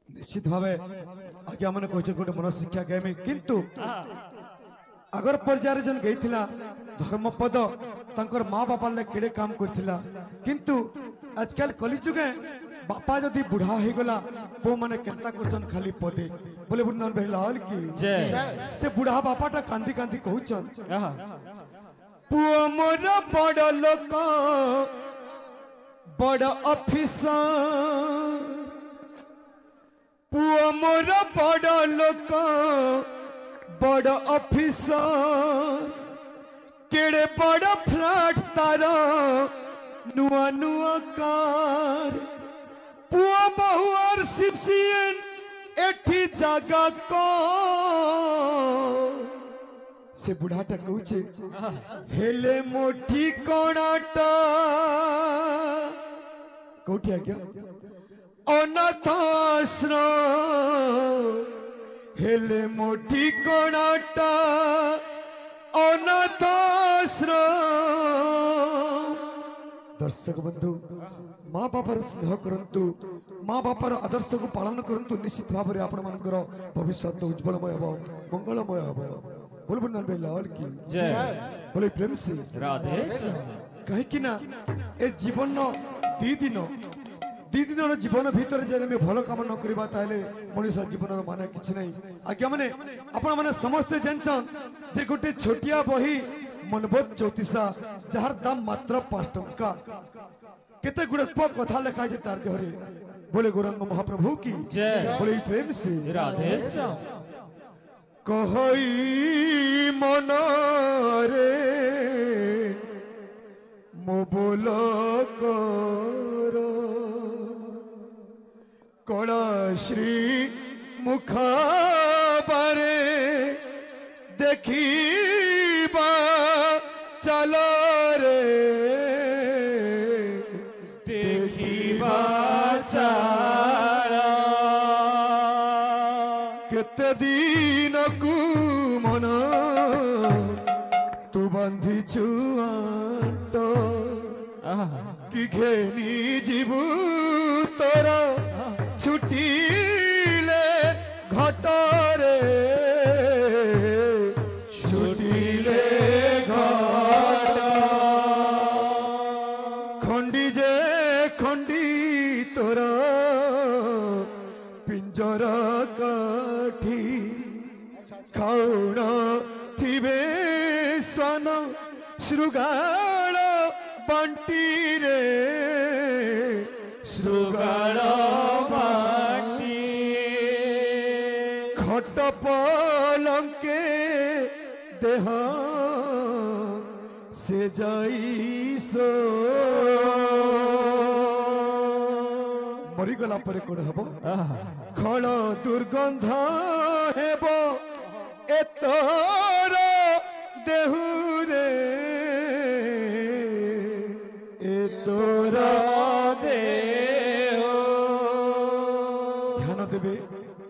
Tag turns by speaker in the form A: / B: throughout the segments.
A: निश्चित भाव आज्ञा मैंने कहे गोटे मन शिक्षा गायमी किंतु आगर पर्यायर जन गई धर्मपद तंकर माँ बापा ले केड़े काम करथिला किंतु आजकल कलिजुगे बापा जदि बुढ़ा हो गला पो माने केंता करतन खाली पदे बोले बुन्नन भाई लाल की से बुढ़ा बापाटा कांदी कांदी कहउचन पुओ मोर बड़ लोक बड़ ऑफिसर पुओ मोर बड़ लोक बड़ ऑफिसर केड़े बड़ फ्लैट तार नुआ नुआ कार पुआ बहु और सिसियन एठी जागा को से बुढ़ाटा कहूचे हेले मोठी कोणाटा कोठी आ गया अनाथ आश्रम हेले मोठी कोणाटा अनाथ आश्रम दर्शक बंधु माँ बापार स्नेह करंतु माँ बापार आदर्श को पालन करंतु निश्चित भाव में आपण मानकर भविष्य उज्जवलमय हो मंगलमय हो बोल बुन्नन भाई लाल की जय बोले प्रेम से राधे कहे कि ना ए जीवन दी दिन जीवन भीतर जब भल काम न करबा ताले मनुष्य जीवन माने किछि नहीं आज्ञा माने आपण माने समस्त जानछन जे गोटे छोटिया बही मनबोध ज्योतिषा जार दाम मात्र 5 टंका केते गुड़े कथा लिखा है तार देहरे बोले गौरंग महाप्रभु की जय बोले प्रेम से राधे कहई मन रे मो बोल कर कला श्री मुखा बारे देखी चल रे केते दिन को मन तू बंधी छुआट कि घेनी जीवु तोरा छुटीले घटरे छुटीले घट खंडी जे खंडी तोरा पिंजर काठी खाउण थिबे स्वान श्रुगाल बंटी रे श्रुगाल बंटी खट पलंके देह से जाइसो मरीगला पर कोण हबो खळ दुर्गंध हेबो एतोर देहुरे एतोर देह ध्यान देबे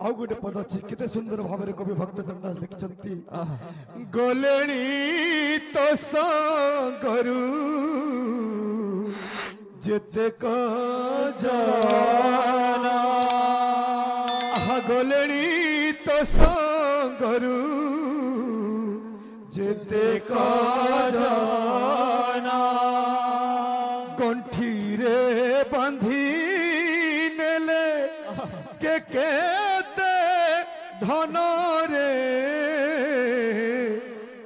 A: आउ गोटे पद अच्छी केते सुंदर भाव में कवि भक्त चंदास लिखिछंती गलेणी तो संगरू जेते का जाना गलेणी तो संगरू जेते का जाना कंठी रे बांधी नेले के केते धन रे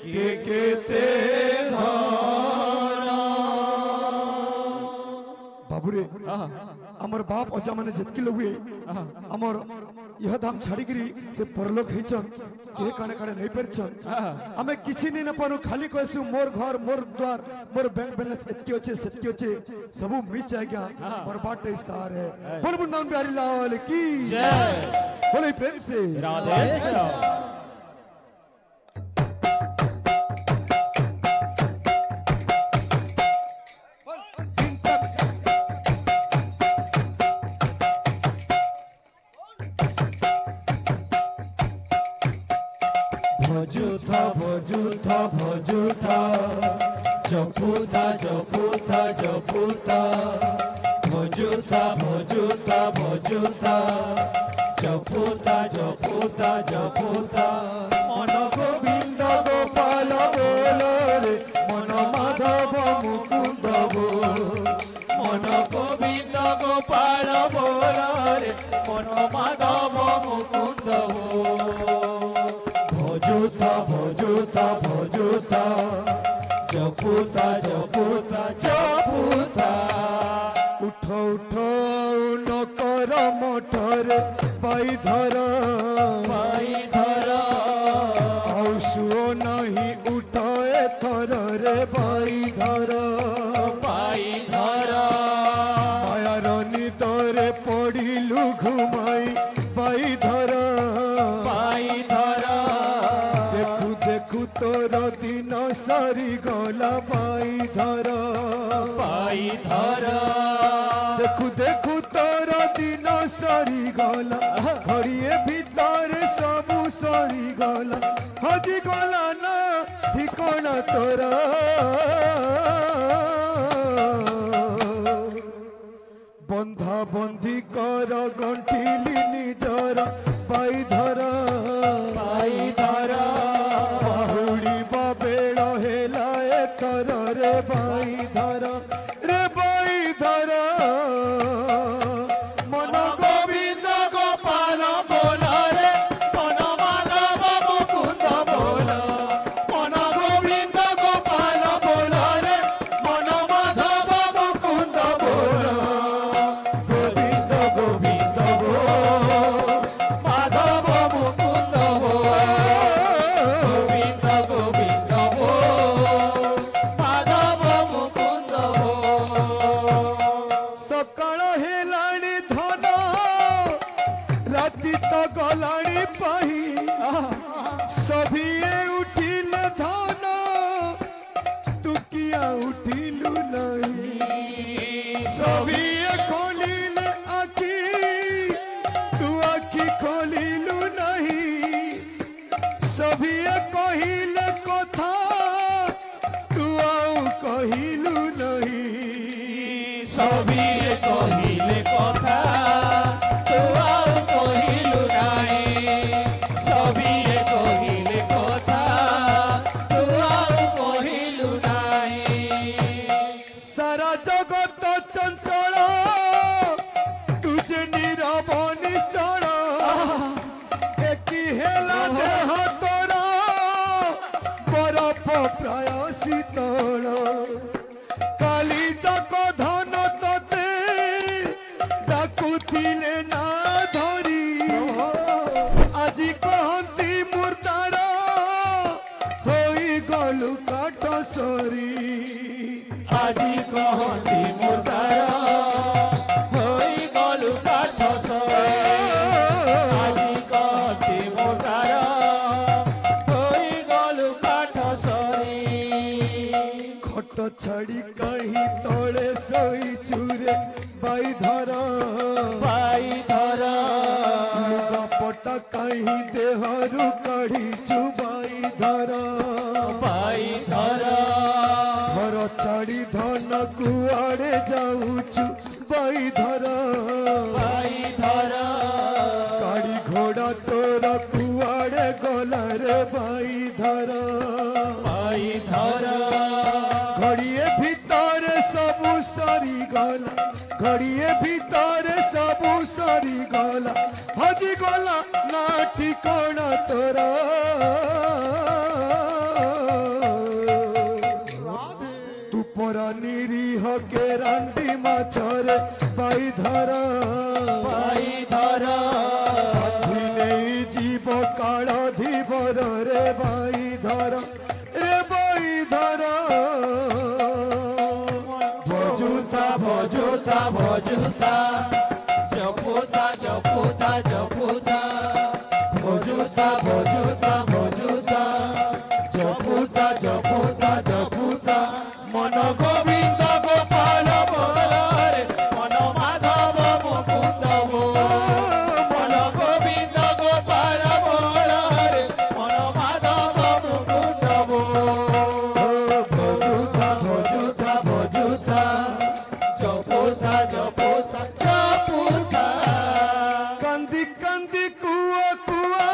A: के केते बाबूरे अमर बाप अजा माने जितकी लोग हुए अमर यह धाम छाड़ी गिरी से परलोक हेचन के काने काने नहीं परछन हमें किछि नहीं न पानु खाली कहसु मोर घर मोर द्वार मोर बैंक बैलेंस एतकी होचे सेतकी होचे सबु मिच आ गया मोर बाटे सार है बोल वृंदावन बिहारी लाल की जय बोले प्रेम से राधे
B: भजुथा भजुथा भजुथा जपुथा जपुथा जपुथा भजुथा भजुथा भजुथा जपुथा जपुथा जपुथा मन गोविंद गोपाल बोल रे मन माधव मुकुंद बोल मन गोविंद गोपाल बोल रे मन माधव मुकुंद बोल भजुथा भजुथा भजुथा जपुथा जपुथा जपुथा
A: उठ उठ न कर मठर पाई धर आउसुओ नहीं उठ एथर रे पाई धर मायार निदरे पड़िलु घुमाई पाई धर देखु तोर दिन सरी गला पाई धर देखु देखु तोर दिन सरी गला घड़िए भीतर सबू सरी गला हजी गला ना ठिकाना तोरा बंधा बंधी कर गंठिली निजर पाई धर बाहुड़ी बेड़ हेला एथर रे बाई धर मन गोविंद गोपाल बोल रे मन माधव मुकुंद बोल मन गोविंद गोपाल बोल रे मन माधव मुकुंद बोल गोविंद गोविंद बोल माधव मुकुंद बोल गोविंद बोल माधव मुकुंद बोल सकाळ हेलाणी धन राति तो गलाणी पाही सभिए उठिले धन तुकिया उठिलु नहीं सभिए खोलिले आखि तू आखि खोलिलु नहीं सभिए कहिले कथा तू आउ कहिलु नहीं
B: सभिए कहिले कथा तू आउ कहिलु नाही सभिए कहिले कथा तू आउ कहिलु नाही
A: सारा जगत चंचल तुझे नीरव निश्चल एकी हेला देह तोरा बरफ प्राय शीतल काली जग धन तते डाकुथिले ना धरी আজি कहती मुर्दार होई गलु काट सरी
B: আজি कहती मुर्दार होई गलु काठ सरी আজি कहती मुर्दार होई गलु काठ सरी
A: खट छाड़ी कहीं तले सोई चूरे बाई धरा लुगापटा कहीं देहरु कढ़ी चुबाई धरा घर छाड़ी धन कुआड़े जाऊचु बाई धरा गाड़ी घोड़ा तोरा कुआड़े गला रे बाई धरा घड़िए भीतर सबू सरी गला घड़िए भीतर सबू सरी गला हजी गला ना ठिकाना तोरा तू परा निरीह के रांडी माछरे बाई धरा
B: ଜପୁଥା ଭଜୁଥା ଭଜୁଥା ଜପୁଥା ଜପୁଥା ଜପୁଥା ଭଜୁଥା ଭଜୁଥା ଭଜୁଥା ଜପୁଥା ଜପୁଥା ଜପୁଥା ମନ ଗୋବିନ୍ଦ ଗୋପାଳ ବଳରେ ମନ ମାଧବ ମୁକୁନ୍ଦ ମନ ଗୋବିନ୍ଦ ଗୋପାଳ ବଳରେ ମନ ମାଧବ ମୁକୁନ୍ଦ ଭଜୁଥା ଭଜୁଥା ଭଜୁଥା ଜପୁଥା ଜପୁଥା ଜପୁଥା
A: କାନ୍ଦି କାନ୍ଦି କୁଆ କୁଆ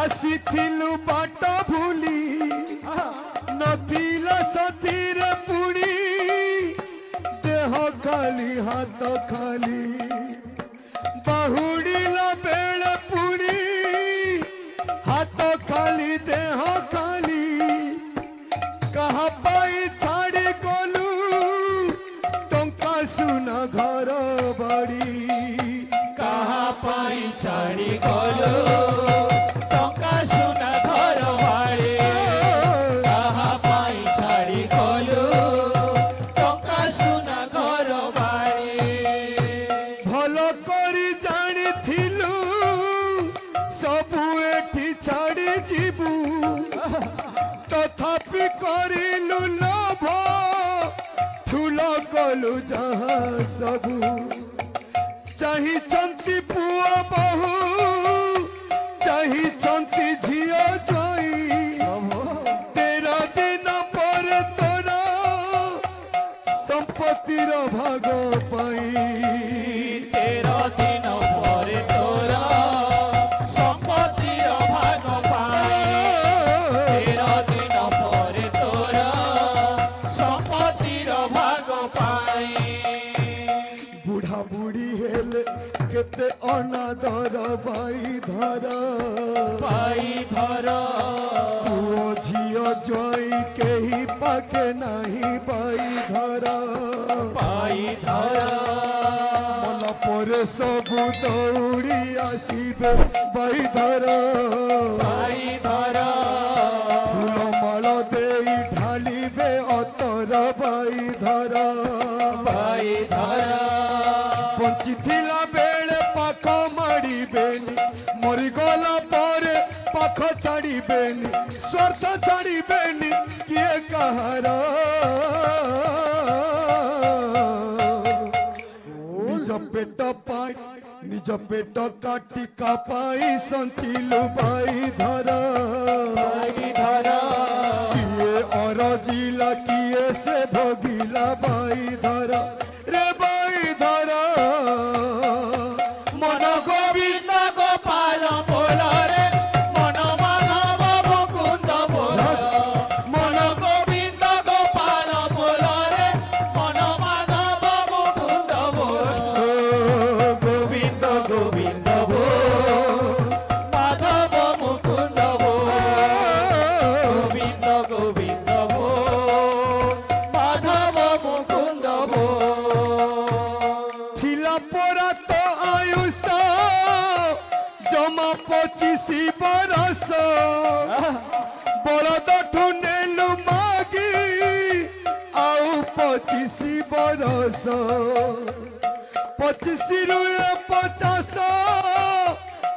A: ଆସିଥିଲୁ ବାଟ ଭୁଲି ନଥିଲା ସାଥିରେ ପୁଣି ଦେହ ଖାଲି ହାତ ଖାଲି ବାହୁଡ଼ିଲା ବେଳେ ପୁଣି ହାତ ଖାଲି ଦେହ ଖାଲି କାହା ପାଇଁ ଛାଡ଼ି ଗଲୁ ଟଙ୍କା ସୁନା ଘର ବାଡ଼ି
B: କାହା ପାଇଁ ଛାଡ଼ି ଗଲୁ ଟଙ୍କା ସୁନା ଘର ବାଡ଼ି କାହା ପାଇଁ ଛାଡ଼ି ଗଲୁ ଟଙ୍କା ସୁନା ଘର ବାଡ଼ି
A: ଭଲ କରି ଜାଣିଥିଲୁ ସବୁ ଏଠି ଛାଡ଼ି ଯିବୁ ତଥାପି କରିଲୁ ଲୋଭ ଠୁଲ କଲୁ ଯାହା ସବୁ ଚାହିଁଛନ୍ତି ପୁଅ ବହୁ ଚାହିଁଛନ୍ତି ଝିଅ ଜଇ 13 ଦିନ ପରେ ତୋର ସମ୍ପତ୍ତିର ଭାଗ ପାଇ
B: 13 ଦିନ ପରେ ତୋର ସମ୍ପତ୍ତିର ଭାଗ ପାଇ 13 ଦିନ ପରେ ତୋର ସମ୍ପତ୍ତିର ଭାଗ ପାଇ
A: ବୁଢ଼ା ବୁଢ଼ୀ ହେଲେ କେତେ ଅନାଦର ବାଇ ଧର
B: ପାଇ ଧର
A: ପୁଅ ଝିଅ ଜଇ କେହି ପାଖେ ନାହିଁ ବାଇ ଧର
B: ପାଇ ଧର
A: ମନ ପରେ ସବୁ ଦୌଡ଼ି ଆସିବେ ବାଇ ଧର
B: ପାଇ ଧର
A: ଫୁଲମାଳ ଦେଇ ଢାଳିବେ ଅତର ବାଇ ଧର
B: ପାଇ ଧର
A: ବଞ୍ଚିଥିଲା ବେଳେ ପାଖ ମାଡ଼ିବେନି ମରିଗଲା ପରେ ପାଖ ଛାଡ଼ିବେନି ସ୍ୱାର୍ଥ ଛାଡ଼ିବେନି କିଏ କାହାର ନିଜ ପେଟ ପାଇଁ ନିଜ ପେଟ କାଟି କାପାଇ ସଞ୍ଚିଲୁ ବାଇ ଧର
B: ପାଇ ଧର
A: କିଏ ଅରଜିଲା କିଏ ସେ ଭୋଗିଲା ବାଇ ଧର ରେ ବାଇ ଧର
B: ମନ ଗୋବିନ୍ଦ ଗୋପାଳ ବୋଲରେ ମନ ମାଧବ ମୁକୁନ୍ଦ ବୋଲ ମନ ଗୋବିନ୍ଦ ଗୋପାଳ ବୋଲରେ ମନ ମାଧବ ମୁକୁନ୍ଦ ବୋଲ ଗୋବିନ୍ଦ ଗୋବିନ୍ଦ ବୋଲ ମାଧବ ମୁକୁନ୍ଦ ବୋଲ ଗୋବିନ୍ଦ ଗୋବିନ୍ଦ ବୋଲ ମାଧବ ମୁକୁନ୍ଦ ବୋଲ
A: ଥିଲା ପରା ତ ଆୟୁଷ ଜମା 25 ବରଷ ବଳଦଠୁ ନେଲୁ ମାଗି ଆଉ 25 ବରଷ 25ରୁ 50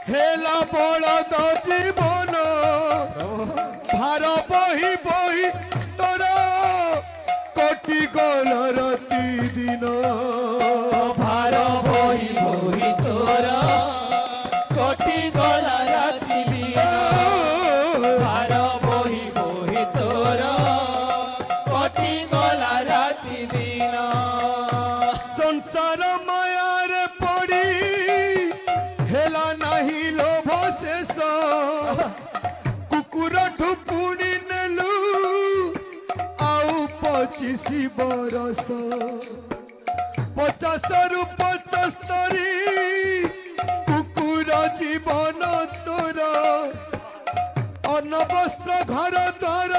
A: ହେଲା ବଳଦ ଜୀବନ ଭାର ବହି ବହି ତୋର କୋଟି ଗଲ ରାତି ଦିନ
B: ଭାର ବହି ବହି ତୋର କୋଟି ଗଲା ରାତି ଦିନ ଭାର ବହି ବହି ତୋର କୋଟି ଗଲା ରାତି ଦିନ
A: ସଂସାର ମାୟାରେ ପଡ଼ି ହେଲା ନାହିଁ ଲୋଭ ଶେଷ କୁକୁରଠୁ ପୁଣି ନେଲୁ ଆଉ 25 ବରଷ 50ରୁ 75 କୁକୁର ଜୀବନ ତୋର ଅନବସ୍ତ୍ର ଘର ଦ୍ୱାର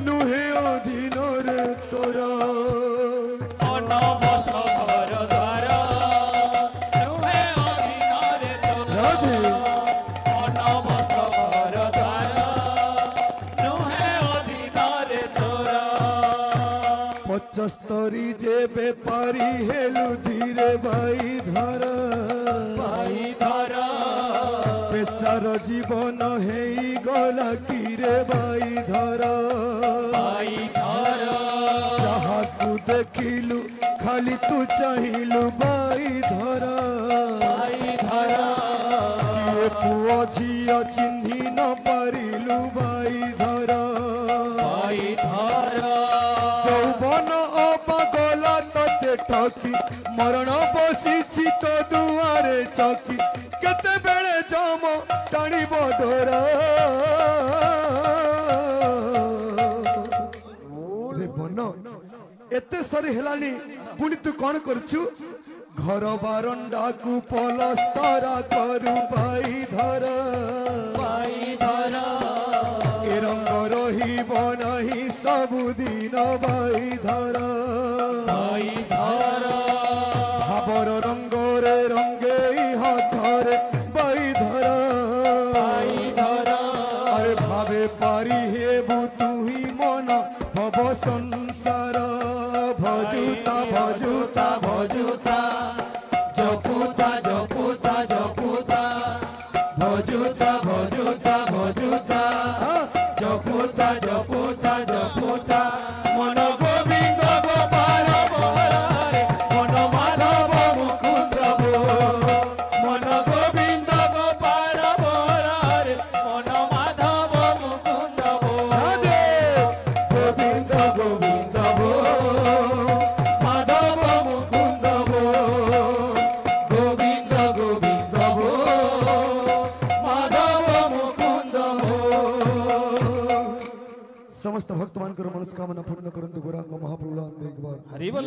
A: ନୁହେଁ ଅଧୀନରେ ତୋର
B: ଅନବସ୍ତ୍ର ଘର ଦ୍ୱାର ନୁହେଁ ଅଧୀନରେ ତୋର ଅନବସ୍ତ୍ର ଘର ଦ୍ୱାର ନୁହେଁ ଅଧୀନରେ ତୋର
A: पचस्तरी जे बेपारी हेलु धीरे भाई धर
B: भाई धरा
A: बेचार जीवन हेई गला किरे भाई धर
B: भाई धरा
A: जहा तू देखिलु खाली तू चाहिलु भाई धर
B: भाई धरा
A: किए पुओ झियो चिन्ही न पारिलु भाई धर
B: भाई धरा
A: যৌবন অপাগলা তোতে ঠকি মরণ বসিছি তো দুয়ারে চকি কেতেবেলে জম টাণিব ডোরা রে বন এতে সরি হেলানি পুনি তু কোন করছু ঘর বারন্ডাকু পলস্তরা করু ভাই ধর
B: भाई धरा
A: এ রঙ্গ রহিব নাহি সবুদিন ভাই ধর
B: भाई धरा
A: ভাবর রঙ্গরে রঙ্গে হাতরে ভাই ধর
B: भाई धरा
A: আরে ভাবে পারি হেবু তুহি মন ভব সংসার ভজুতা ভজুতা
B: ভজুতা জপুতা জপুতা জপুতা ভজুতা ভজুতা ভজুতা জপুতা জপুতা জপুতা মন গোবিন্দ গোপাল বলারে মন মাধব মুকুন্দ মন গোবিন্দ গোপাল বলারে মন মাধব মুকুন্দ
A: রাধে
B: গোবিন্দ গোবিন্দ মাধব মুকুন্দ গোবিন্দ গোবিন্দ মাধব মুকুন্দ
A: সমস্ত ভক্তমানଙ୍କର মনস্কামনা পূর্ণ করন্তু গৌরাঙ্গ মহাপ্রভু একবার
B: হরি বল